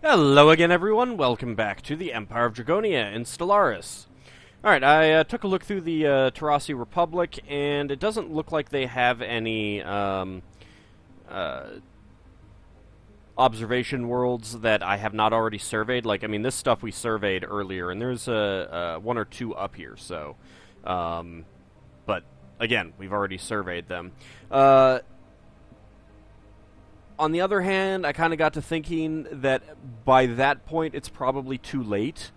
Hello again, everyone. Welcome back to the Empire of Dragonia in Stellaris. Alright, I took a look through the Tarasi Republic, and it doesn't look like they have any observation worlds that I have not already surveyed. Like, I mean, this stuff we surveyed earlier, and there's one or two up here, so... but, again, we've already surveyed them. On the other hand, I kind of got to thinking that by that point it's probably too late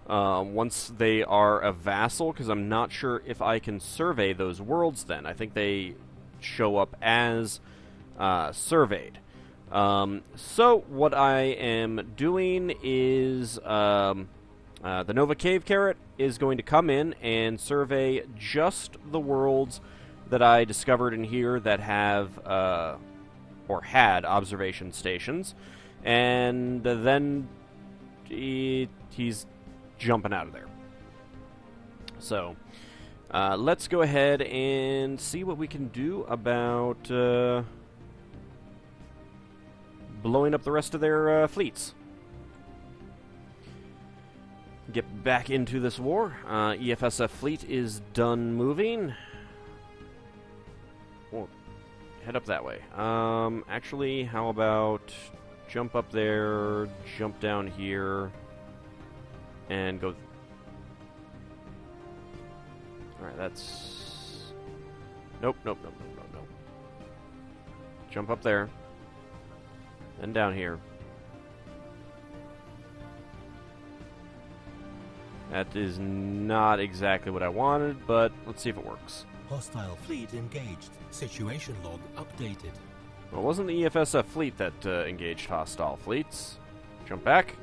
once they are a vassal, because I'm not sure if I can survey those worlds then. I think they show up as surveyed. So what I am doing is the Nova Cave Carrot is going to come in and survey just the worlds that I discovered in here that have... or had observation stations, and then he's jumping out of there. So, let's go ahead and see what we can do about blowing up the rest of their fleets. Get back into this war. EFSF fleet is done moving. Well, head up that way. Actually, how about jump up there, jump down here, and go... Alright, that's... Nope. Jump up there, then down here. That is not exactly what I wanted, but let's see if it works. Hostile fleet engaged. Situation log updated. Well, it wasn't the EFSF fleet that engaged hostile fleets. Jump back.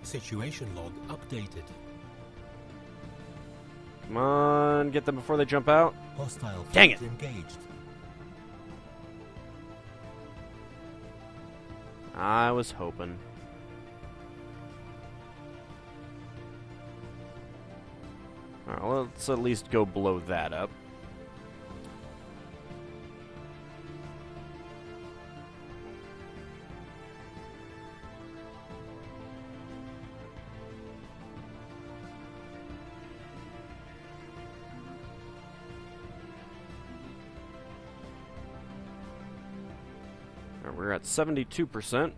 Situation log updated. Come on, get them before they jump out. Hostile fleet Dang it. engaged. I was hoping. Alright, well, let's at least go blow that up. Alright, we're at 72%.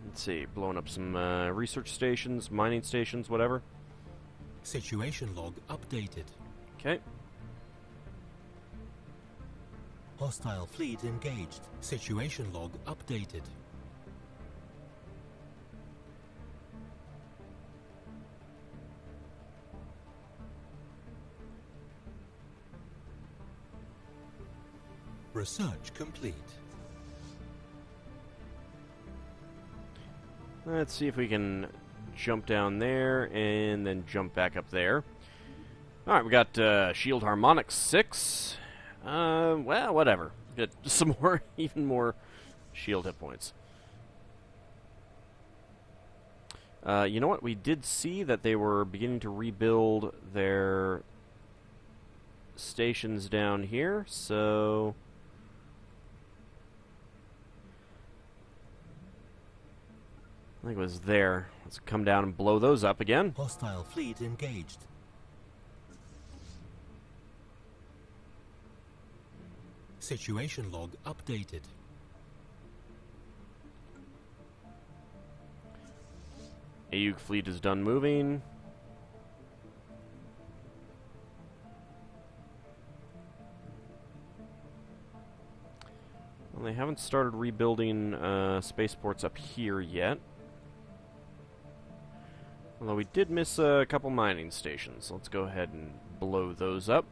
Let's see, blowing up some research stations, mining stations, whatever. Situation log updated. Okay. Hostile fleet engaged. Situation log updated. Research complete. Let's see if we can jump down there and then jump back up there. Alright, we got Shield Harmonics 6. Well, whatever. Get some more, even more shield hit points. You know what? We did see that they were beginning to rebuild their stations down here, so... I think it was there. Let's come down and blow those up again. Hostile fleet engaged. Situation log updated. AUG fleet is done moving. Well, they haven't started rebuilding spaceports up here yet. Although we did miss a couple mining stations. Let's go ahead and blow those up.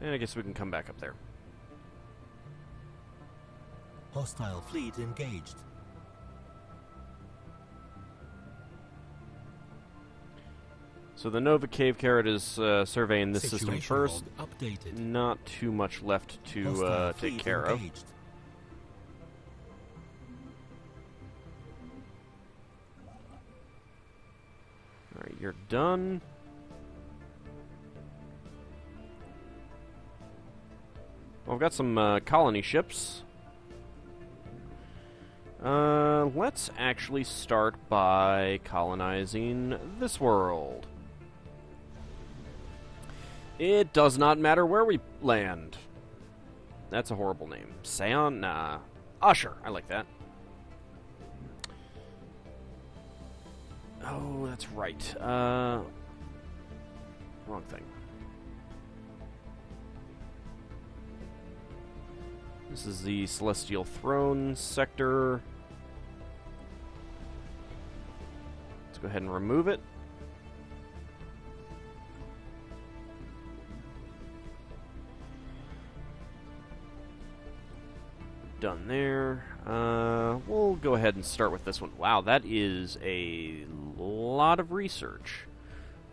And I guess we can come back up there. Hostile fleet engaged. So the Nova Cave Carrot is surveying this system first. Updated. Not too much left to take care of. you're done. Well, I've got some colony ships. Let's actually start by colonizing this world. It does not matter where we land. That's a horrible name. Seon? Nah. Usher. I like that. Oh, that's right. Wrong thing. This is the Celestial Throne sector. Let's go ahead and remove it. Done there. We'll go ahead and start with this one. Wow, that is a lot of research.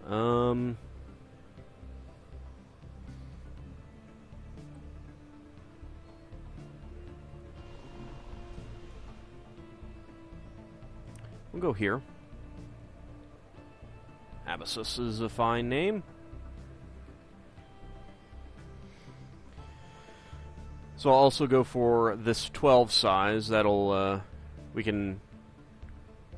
We'll go here. Abyssus is a fine name. So I'll also go for this 12 size. That'll, we can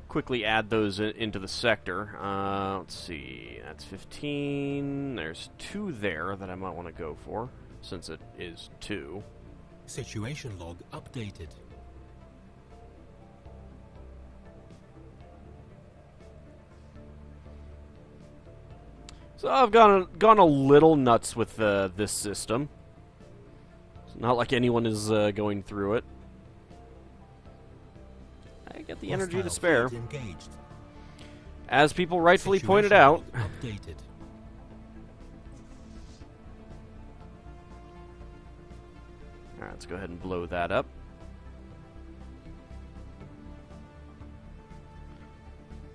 quickly add those into the sector. Let's see, that's 15. There's 2 there that I might want to go for, since it is 2. Situation log updated. So I've gone a little nuts with this system. Not like anyone is going through it. I get the energy to spare. As people rightfully pointed out. Updated. Alright, let's go ahead and blow that up.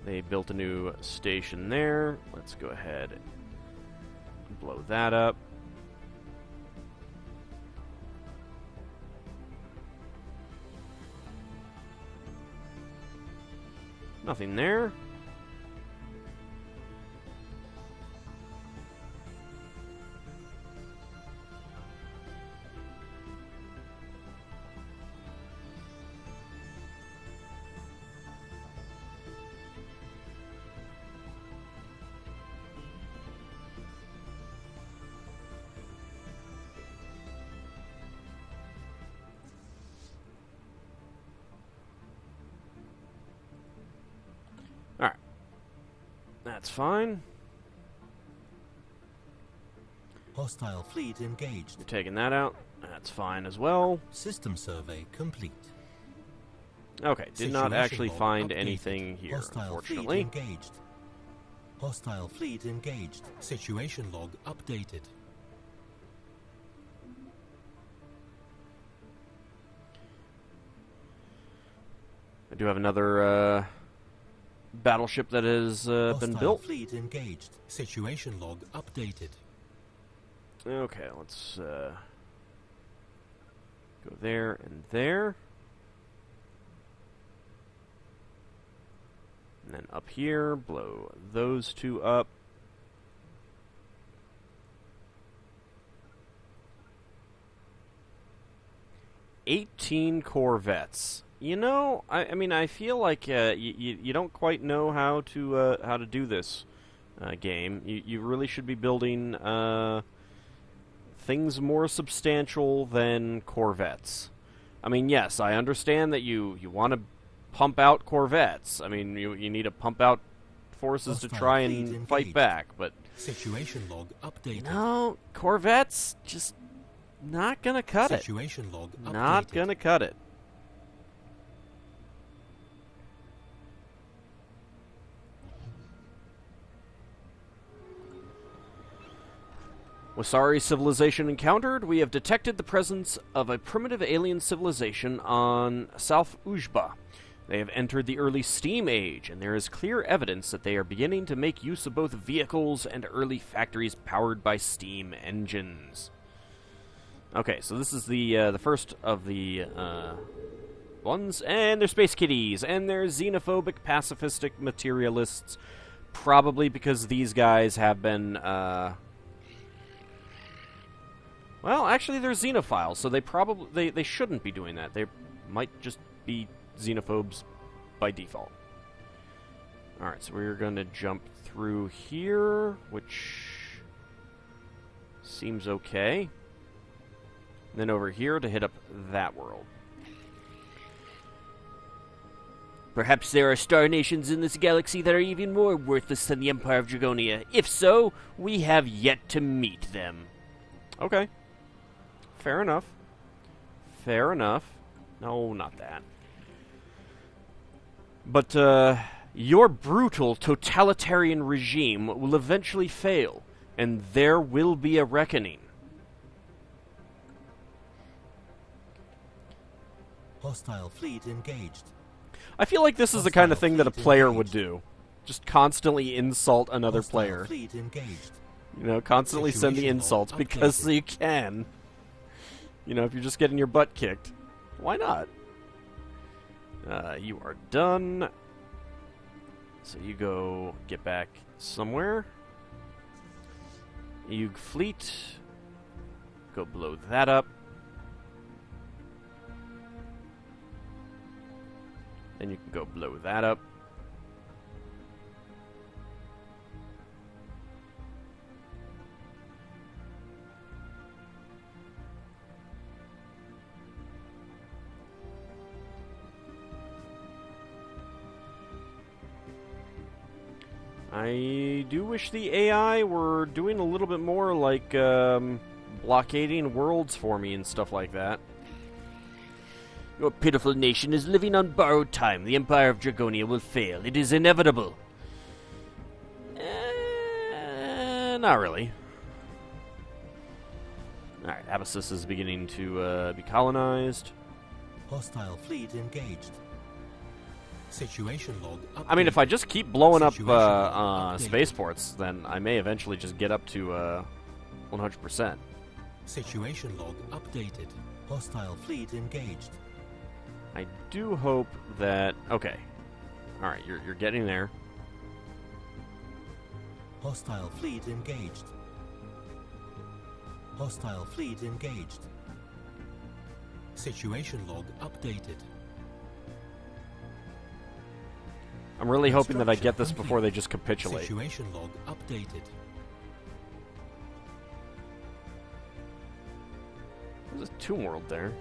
They built a new station there. Let's go ahead and blow that up. Nothing there. Alright. That's fine. Hostile fleet engaged. We're taking that out. That's fine as well. System survey complete. Okay, did not Situation actually log find updated. anything here, Hostile unfortunately. Fleet engaged. Hostile fleet engaged. Situation log updated. I do have another battleship that has been Hostile built. Fleet engaged. Situation log updated. Okay, let's go there and there. And then up here, blow those 2 up. $18 corvettes. You know, I mean, I feel like you don't quite know how to do this game. You really should be building things more substantial than corvettes. I mean, yes, I understand that you want to pump out corvettes. I mean, you need to pump out forces to try and fight back, but Situation log updated. no, corvettes just not gonna cut it. Situation log updated. Not gonna cut it. Wasari civilization encountered. We have detected the presence of a primitive alien civilization on South Ujba. They have entered the early steam age, and there is clear evidence that they are beginning to make use of both vehicles and early factories powered by steam engines. Okay, so this is the first of the ones, and they're space kitties, and they're xenophobic, pacifistic materialists, probably because these guys have been, well, actually, they're xenophiles, so they shouldn't be doing that. They might just be xenophobes by default. Alright, so we're going to jump through here, which seems okay. And then over here to hit up that world. Perhaps there are star nations in this galaxy that are even more worthless than the Empire of Dragonia. If so, we have yet to meet them. Okay. Fair enough. Fair enough. No, not that. But, your brutal, totalitarian regime will eventually fail, and there will be a reckoning. Hostile fleet engaged. I feel like this is the kind of thing that a player would do. Just constantly insult another player. Fleet engaged. You know, constantly send the insults because you can. You know, if you're just getting your butt kicked. Why not? You are done. So you go get back somewhere. Eug fleet. Go blow that up. Then you can go blow that up. I do wish the AI were doing a little bit more like blockading worlds for me and stuff like that. Your pitiful nation is living on borrowed time. The Empire of Dragonia will fail. It is inevitable. Not really. Alright, Abyssus is beginning to be colonized. Hostile fleet engaged. Situation log updated. I mean, if I just keep blowing up spaceports, then I may eventually just get up to 100%. Situation log updated. Hostile fleet engaged. I do hope that... Okay. Alright, you're getting there. Hostile fleet engaged. Hostile fleet engaged. Situation log updated. I'm really hoping that I get this before they just capitulate. Situation log updated. There's a tomb world there.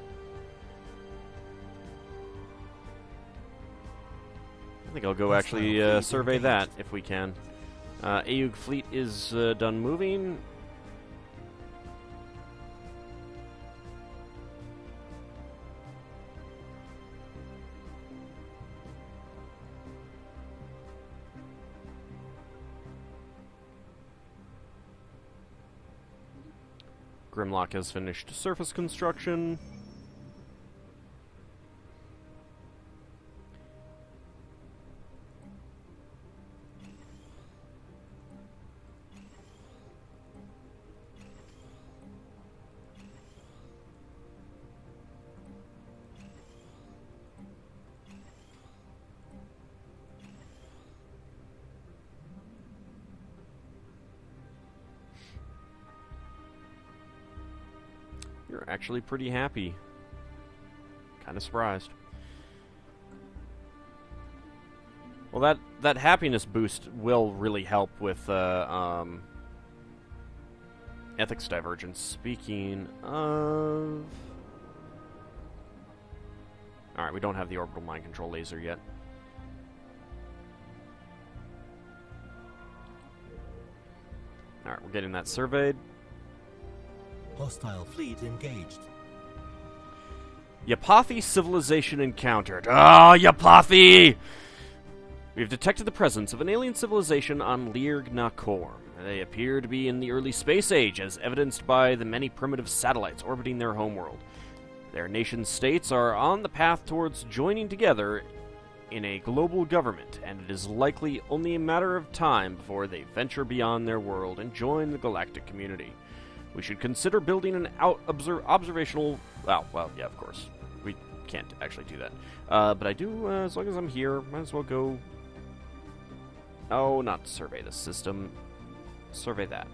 I think I'll go actually survey that if we can. Aug fleet is done moving. Grimlock has finished surface construction. You're actually pretty happy. Kind of surprised. Well, that happiness boost will really help with ethics divergence. Speaking of... Alright, we don't have the orbital mind control laser yet. Alright, we're getting that surveyed. Hostile fleet engaged. Yapathi civilization encountered. Ah, Yapathi! We have detected the presence of an alien civilization on Lirg Nakorm. They appear to be in the early space age, as evidenced by the many primitive satellites orbiting their homeworld. Their nation-states are on the path towards joining together in a global government, and it is likely only a matter of time before they venture beyond their world and join the galactic community. We should consider building an observational... well, yeah, of course. We can't actually do that. But I do, as long as I'm here, might as well go Oh, not survey the system. Survey that.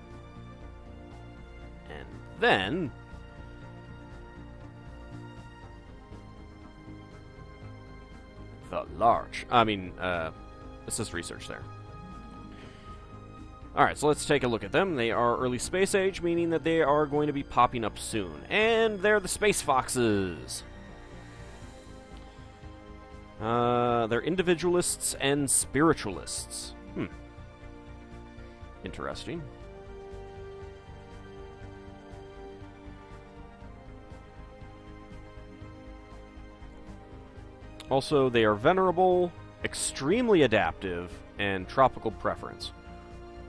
And then... the large... assist research there. Alright, so let's take a look at them. They are early space age, meaning that they are going to be popping up soon. And they're the space foxes. They're individualists and spiritualists. Interesting. Also, they are venerable, extremely adaptive, and tropical preference.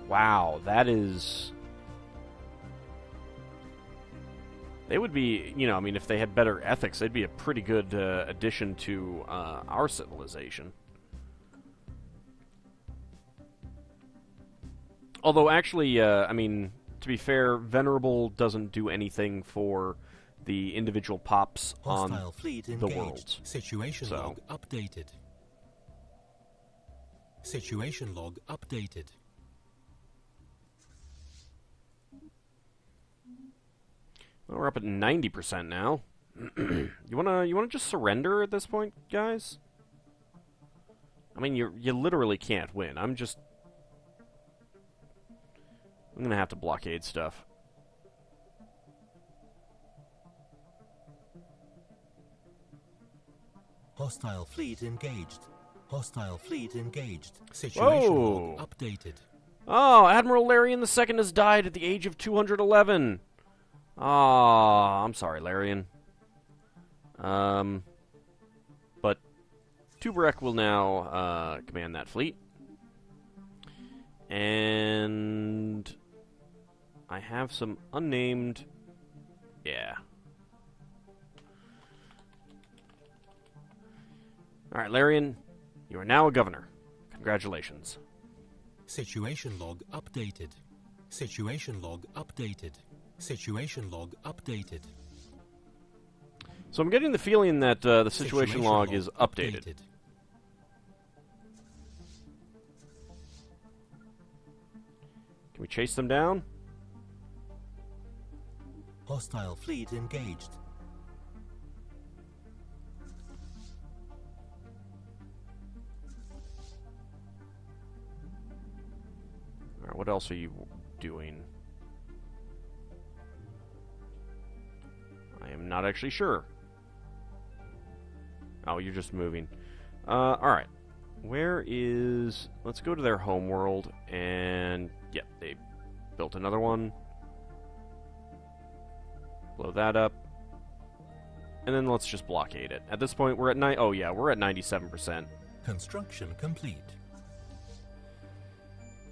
Wow, that is... They would be, if they had better ethics, they'd be a pretty good addition to our civilization. Although, actually, to be fair, Venerable doesn't do anything for the individual pops on the world. Situation log updated. Situation log updated. Well, we're up at 90% now. You wanna just surrender at this point, guys? I mean, you literally can't win. I'm gonna have to blockade stuff. Hostile fleet engaged. Hostile fleet engaged. Situation log updated. Oh, Admiral Larian II has died at the age of 211. Ah, I'm sorry, Larian. But Tubarek will now command that fleet. And I have some unnamed... Yeah. Alright, Larian, you are now a governor. Congratulations. Situation log updated. Situation log updated. Situation log updated. So I'm getting the feeling that the situation log is updated. Can we chase them down? Hostile fleet engaged. Alright, what else are you doing? I am not actually sure. Oh, you're just moving. Alright. Where is... Let's go to their home world, and... Yep, they built another one. Blow that up. And then let's just blockade it. At this point, we're at Oh yeah, we're at 97%. Construction complete.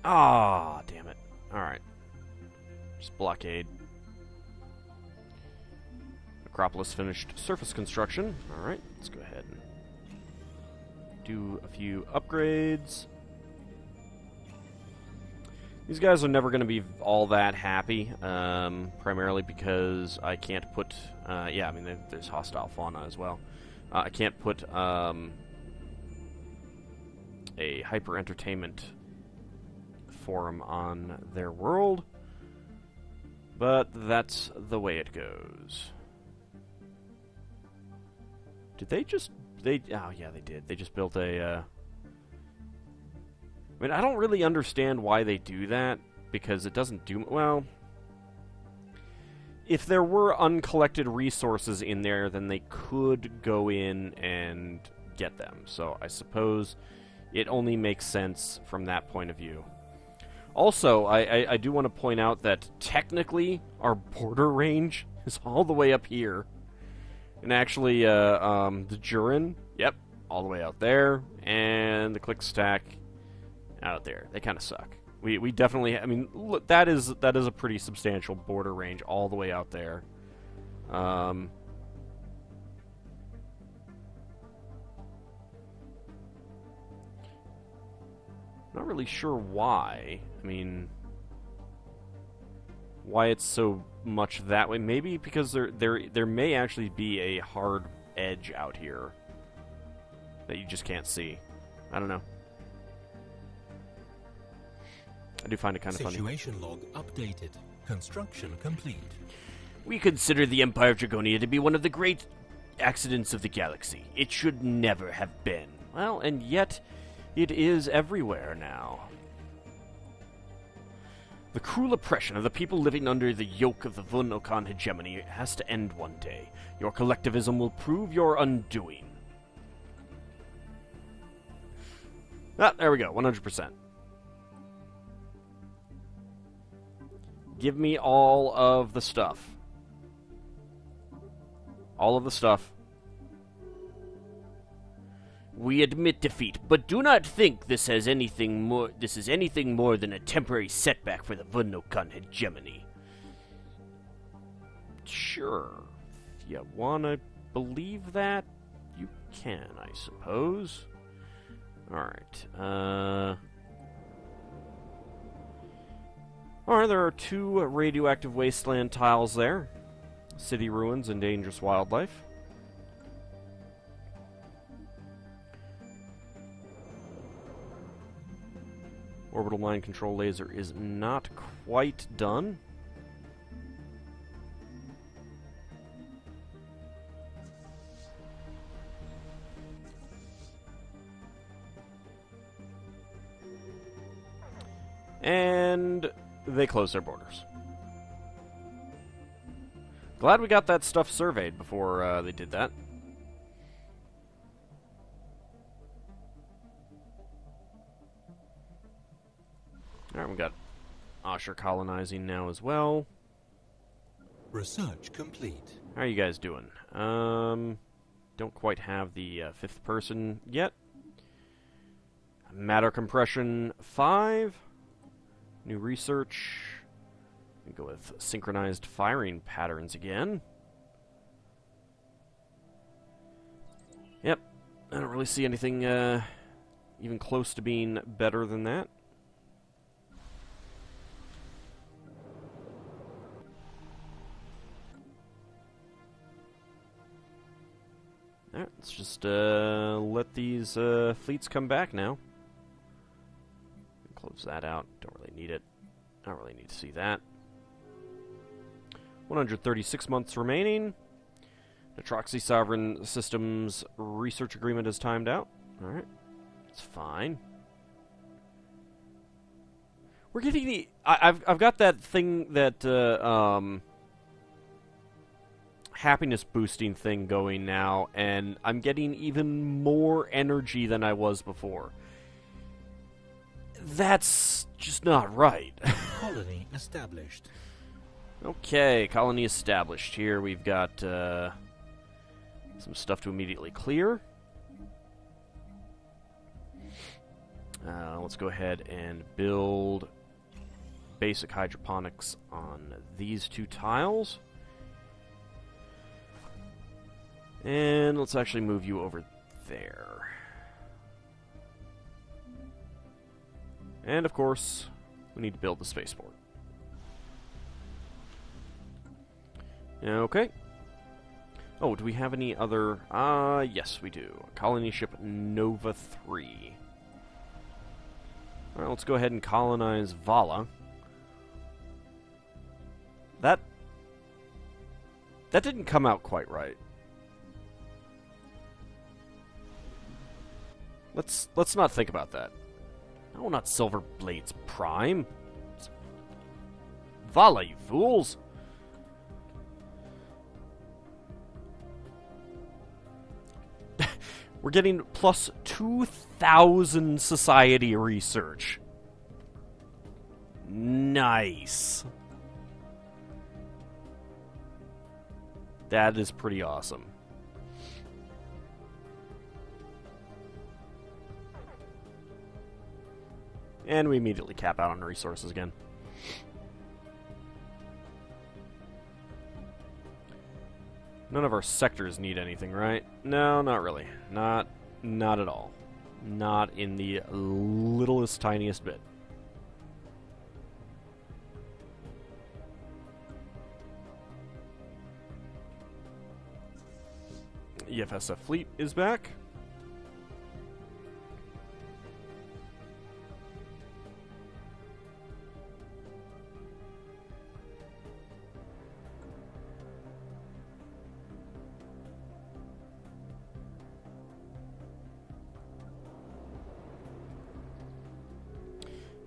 Ah, damn it. Alright. Just blockade. Acropolis finished surface construction. Alright, let's go ahead and do a few upgrades. These guys are never going to be all that happy, primarily because I can't put... yeah, I mean, there's hostile fauna as well. I can't put a hyper-entertainment forum on their world, but that's the way it goes. Did they just... oh, yeah, they did. They just built a... I mean, I don't really understand why they do that, because it doesn't do... Well, if there were uncollected resources in there, then they could go in and get them. So I suppose it only makes sense from that point of view. Also, I do want to point out that technically our border range is all the way up here. And actually, the Jurin, yep, all the way out there, and the Click Stack out there. They kind of suck. We definitely, I mean, look, that is a pretty substantial border range all the way out there. Not really sure why. I mean, why it's so much that way. Maybe because there may actually be a hard edge out here that you just can't see. I don't know. I do find it kind of funny. Situation log updated. Construction complete. We consider the Empire of Dragonia to be one of the great accidents of the galaxy. It should never have been. Well, and yet, it is everywhere now. The cruel oppression of the people living under the yoke of the Vun-Okan hegemony has to end one day. Your collectivism will prove your undoing. Ah, there we go, 100%. Give me all of the stuff. All of the stuff. We admit defeat, but do not think this is anything more than a temporary setback for the Vun-Okan hegemony. Sure. If you wanna believe that, you can, I suppose. Alright, Alright, there are 2 radioactive wasteland tiles there. City ruins and dangerous wildlife. Orbital mind control laser is not quite done. And they closed their borders. Glad we got that stuff surveyed before they did that. Alright, we got Asher colonizing now as well. Research complete. How are you guys doing? Don't quite have the 5th person yet. Matter compression 5. New research. We go with synchronized firing patterns again. Yep. I don't really see anything even close to being better than that. Alright, let's just let these fleets come back now. Close that out. Don't really need it. I don't really need to see that. 136 months remaining. The Troxy Sovereign Systems research agreement is timed out. Alright. It's fine. We're getting the... I've got that thing that... happiness boosting thing going now, and I'm getting even more energy than I was before. That's just not right. Colony established. Okay, colony established. Here we've got some stuff to immediately clear. Let's go ahead and build basic hydroponics on these 2 tiles. And let's actually move you over there. And of course, we need to build the spaceport. Okay. Oh, do we have any other... yes, we do. Colony ship Nova 3. Alright, let's go ahead and colonize Vala. That didn't come out quite right. Let's not think about that. No, not Silver Blades Prime. It's Vala, you fools! We're getting plus 2,000 society research. Nice. That is pretty awesome. And we immediately cap out on resources again. None of our sectors need anything, right? No, not really. Not at all. Not in the littlest, tiniest bit. EFSF fleet is back.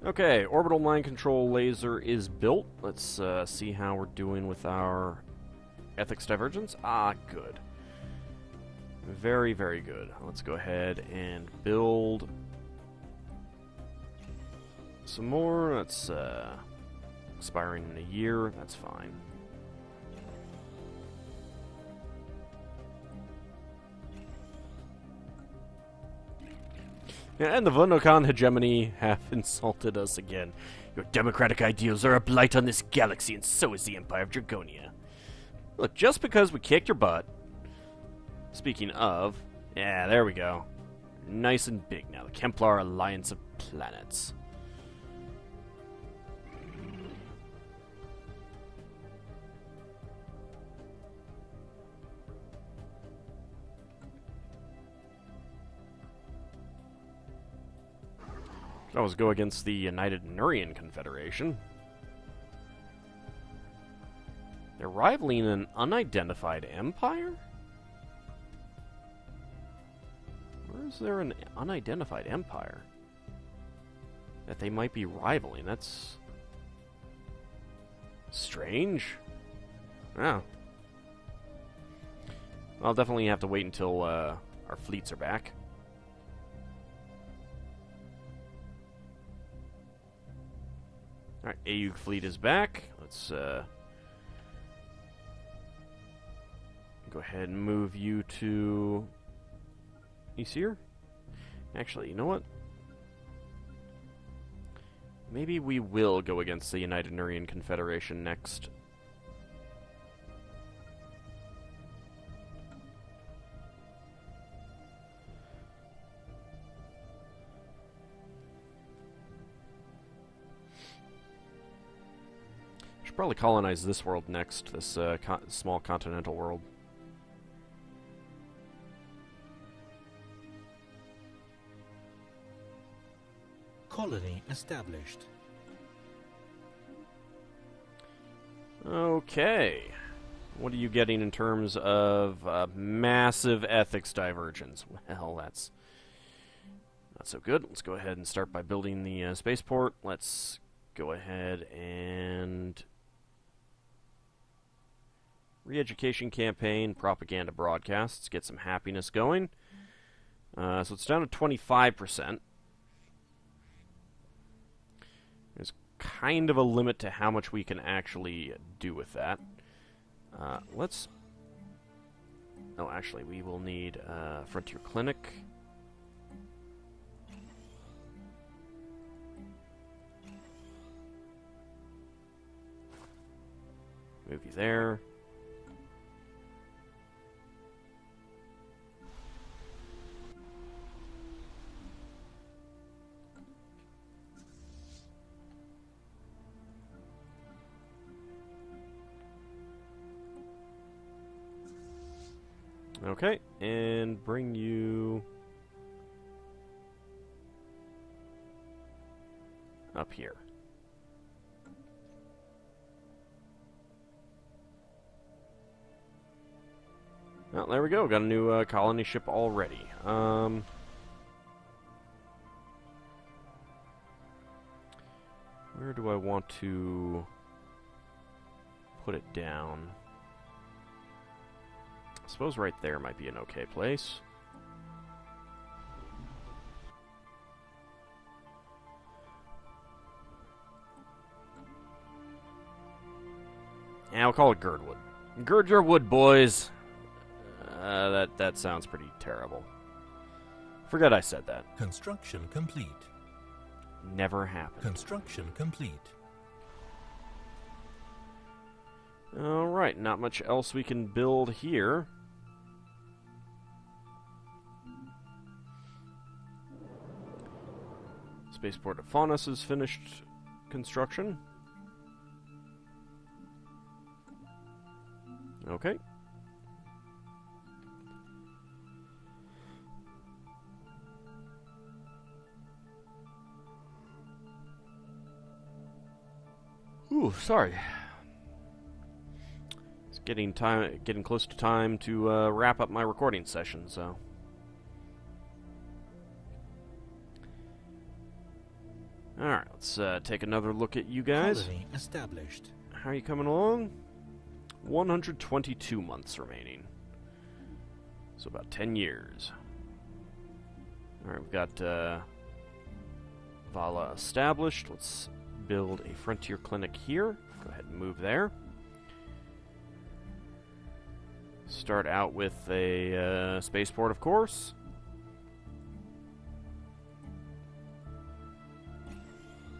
Okay, orbital mind control laser is built. Let's see how we're doing with our ethics divergence. Ah, good. Very, very good. Let's go ahead and build some more. That's expiring in a year. That's fine. Yeah, and the Vonokan hegemony have insulted us again. Your democratic ideals are a blight on this galaxy, and so is the Empire of Dragonia. Look, just because we kicked your butt... Speaking of... Yeah, there we go. Nice and big now. The Kemplar Alliance of Planets. Could always go against the United Nurian Confederation. They're rivaling an unidentified empire? Where is there an unidentified empire that they might be rivaling? That's strange. Oh. I'll definitely have to wait until our fleets are back. Alright, AU fleet is back. Let's go ahead and move you to Easier. Actually, you know what? Maybe we will go against the United Nurian Confederation next. Should probably colonize this world next, this small continental world. Colony established. Okay. What are you getting in terms of massive ethics divergence? Well, that's not so good. Let's go ahead and start by building the spaceport. Let's go ahead and... re-education campaign, propaganda broadcasts, get some happiness going. So it's down to 25%. There's kind of a limit to how much we can actually do with that. Let's... Oh, actually, we will need Frontier Clinic. Move you there. Okay, and bring you up here. Well, there we go. Got a new colony ship already. Where do I want to put it down? I suppose right there might be an okay place. Yeah, I'll call it Girdwood. Gird your wood, boys! That sounds pretty terrible. Forget I said that. Construction complete. Never happened. Construction complete. Alright, not much else we can build here. Spaceport of Faunus is finished construction. Okay. Ooh, sorry. It's getting close to time to wrap up my recording session, so. Alright, let's take another look at you guys. Colony established. How are you coming along? 122 months remaining. So about 10 years. Alright, we've got Vala established. Let's build a frontier clinic here. Go ahead and move there. Start out with a spaceport, of course.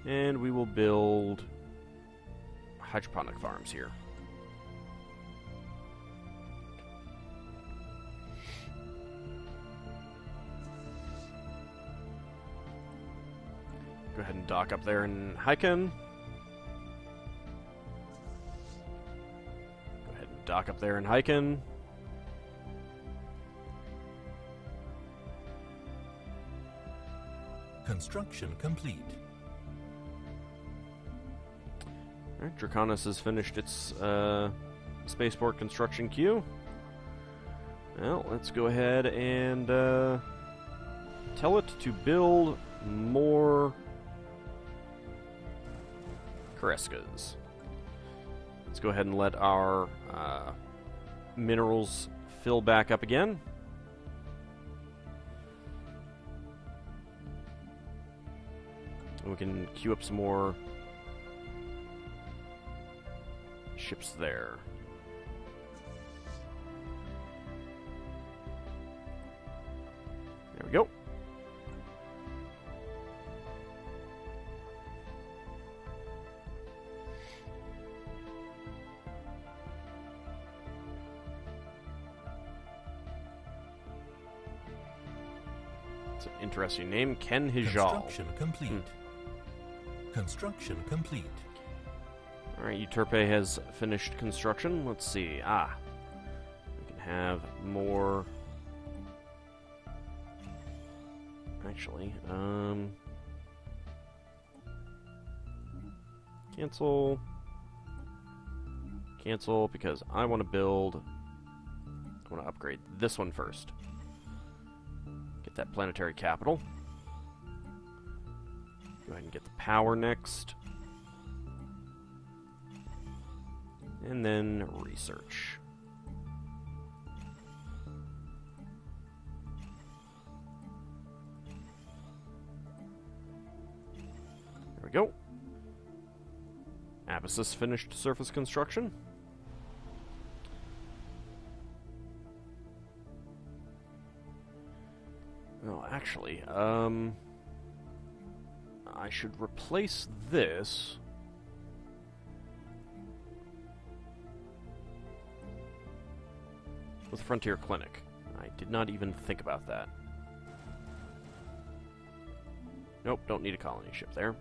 And we will build hydroponic farms here. Go ahead and dock up there in Hyken. Go ahead and dock up there in Hyken. Construction complete. Alright, Draconis has finished its spaceport construction queue. Well, let's go ahead and tell it to build more Kareskas. Let's go ahead and let our minerals fill back up again. And we can queue up some more ships there. There we go. It's an interesting name, Ken Hijal. Construction complete. Construction complete. Alright, Euterpe has finished construction. Let's see. We can have more. Actually, cancel. Cancel, because I want to build. I want to upgrade this one first. Get that planetary capital. Go ahead and get the power next. And then research. There we go. Abyssus finished surface construction. Oh, actually, I should replace this with Frontier Clinic. I did not even think about that. Nope, don't need a colony ship there.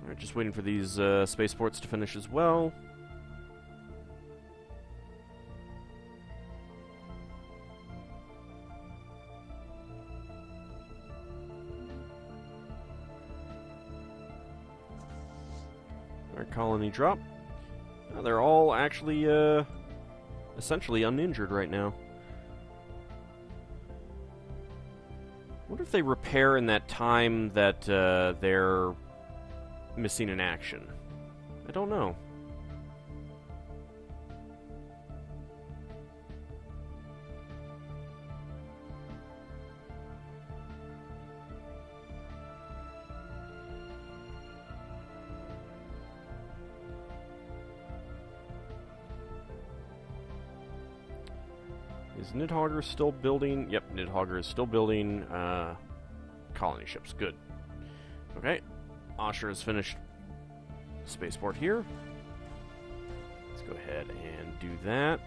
Alright, just waiting for these spaceports to finish as well. Our colony drop. They're all actually essentially uninjured right now. Wonder if they repair in that time that they're missing in action. I don't know. Is Nidhogger still building? Yep, Nidhogger is still building colony ships. Good. Okay. Asher has finished spaceport here. Let's go ahead and do that.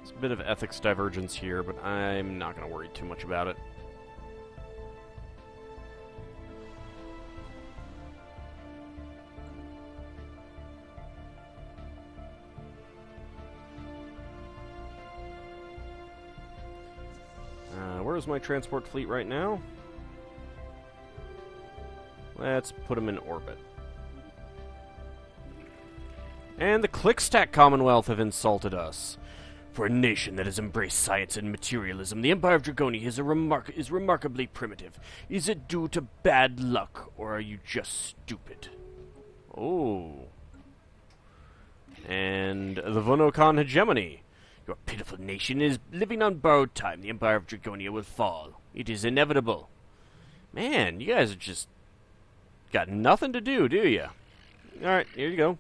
It's a bit of ethics divergence here, but I'm not going to worry too much about it. Where's my transport fleet right now? Let's put them in orbit. And the Clickstack Commonwealth have insulted us. For a nation that has embraced science and materialism, the Empire of Dragonia is remarkably primitive. Is it due to bad luck, or are you just stupid? Oh. And the Vonokan hegemony. Your pitiful nation is living on borrowed time. The Empire of Dragonia will fall. It is inevitable. Man, you guys have just got nothing to do you? Alright, here you go.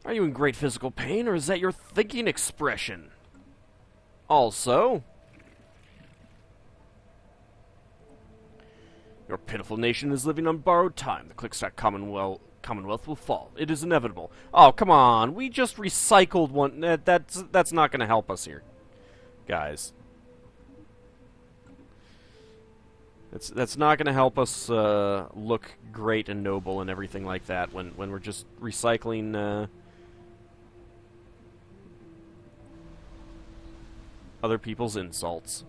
Are you in great physical pain, or is that your thinking expression? Also, your pitiful nation is living on borrowed time. The Clickstack Commonwealth will fall. It is inevitable. Oh, come on. We just recycled one. That's not going to help us here, guys. That's not going to help us look great and noble and everything like that when we're just recycling other people's insults.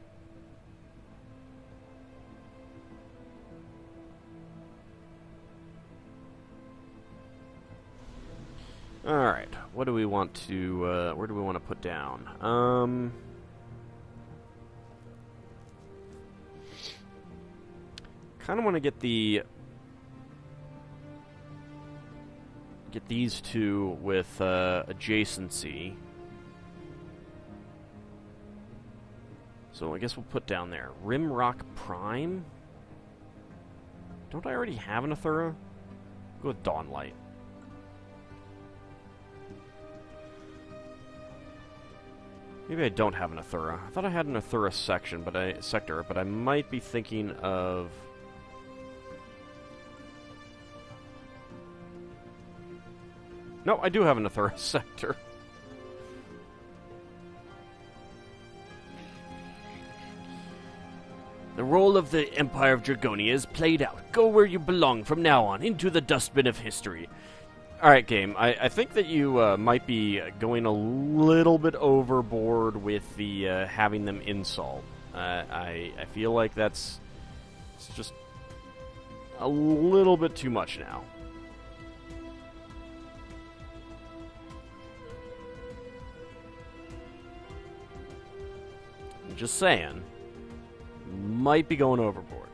Alright, what do we want to, where do we want to put down? Kind of want to get these two with, adjacency. So I guess we'll put down there. Rimrock Prime? Don't I already have an Athura? Go with Dawnlight. Maybe I don't have an Athura. I thought I had an Athura sector, but I might be thinking of... No, I do have an Athura sector. The role of the Empire of Dragonia is played out. Go where you belong from now on, into the dustbin of history. Alright, game. I think that you might be going a little bit overboard with the having them insult. I feel like it's just a little bit too much now. I'm just saying. Might be going overboard.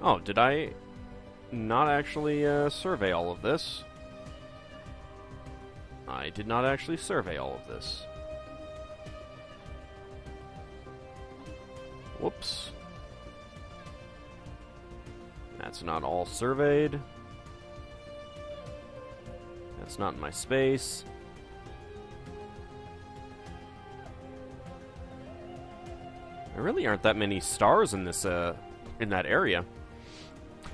Oh, did I not actually survey all of this? I did not actually survey all of this. Whoops. That's not all surveyed. That's not in my space. There really aren't that many stars in this in that area.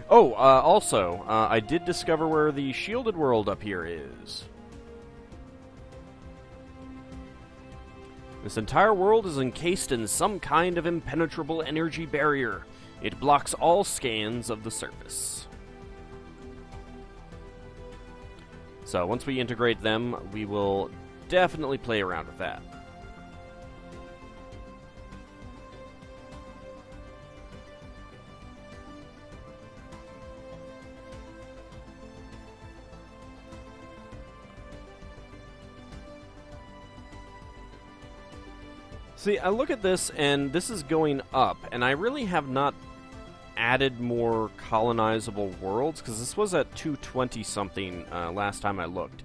Oh, also, I did discover where the shielded world up here is. This entire world is encased in some kind of impenetrable energy barrier. It blocks all scans of the surface. So once we integrate them, we will definitely play around with that. See, I look at this, and this is going up, and I really have not added more colonizable worlds, because this was at 220-something last time I looked.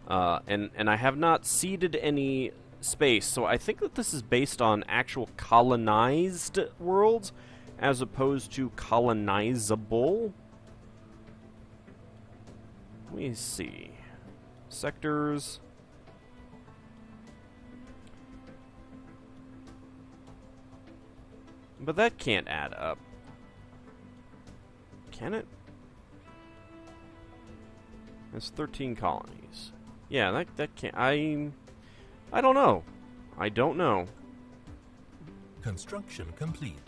And I have not seeded any space, so I think that this is based on actual colonized worlds, as opposed to colonizable. Let me see. Sectors... But that can't add up. Can it? That's 13 colonies. Yeah, that can't... I don't know. I don't know. Construction complete.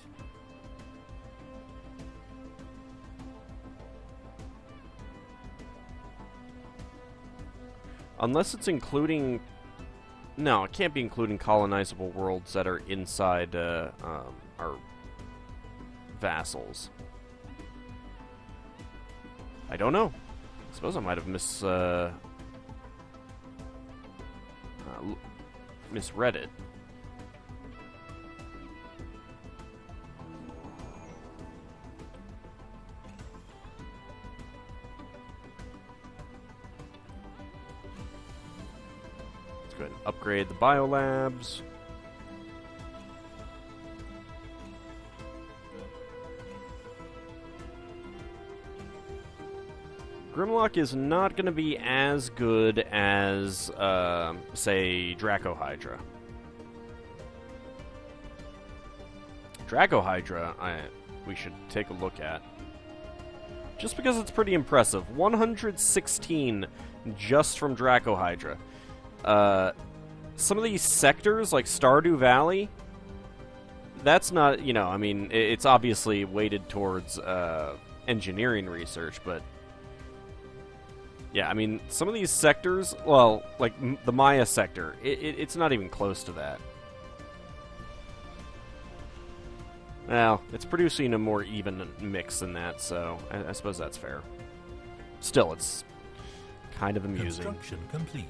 Unless it's including... No, it can't be including colonizable worlds that are inside our vassals. I don't know. I suppose I might have misread it. Let's go ahead and upgrade the biolabs. Grimlock is not going to be as good as, say, Dracohydra. Dracohydra, we should take a look at. Just because it's pretty impressive. 116 just from Dracohydra. Some of these sectors, like Stardew Valley, that's not, you know, I mean, it's obviously weighted towards engineering research, but... Yeah, I mean, some of these sectors, well, like the Maya sector, it's not even close to that. Well, it's producing a more even mix than that, so I suppose that's fair. Still, it's kind of amusing. Construction complete.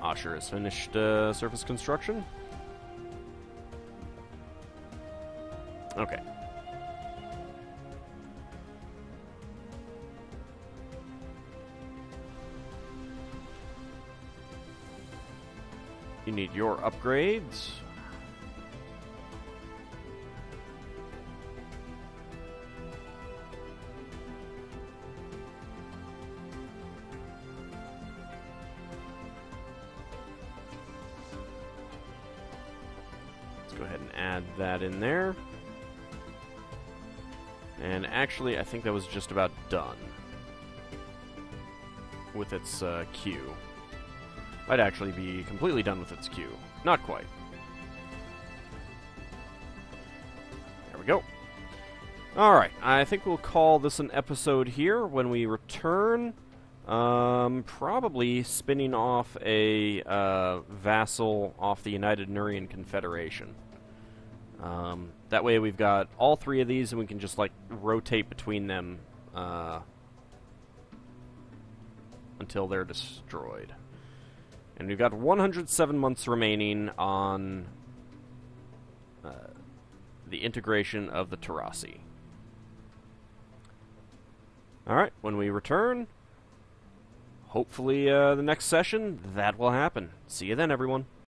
Asher has finished surface construction. Okay. You need your upgrades. Let's go ahead and add that in there. And actually, I think that was just about done with its queue. Might actually be completely done with its queue. Not quite. There we go. Alright, I think we'll call this an episode here. When we return, probably spinning off a vassal off the United Nurian Confederation. That way we've got all three of these and we can just, like, rotate between them until they're destroyed. And we've got 107 months remaining on the integration of the Tarasi. Alright, when we return, hopefully the next session, that will happen. See you then, everyone.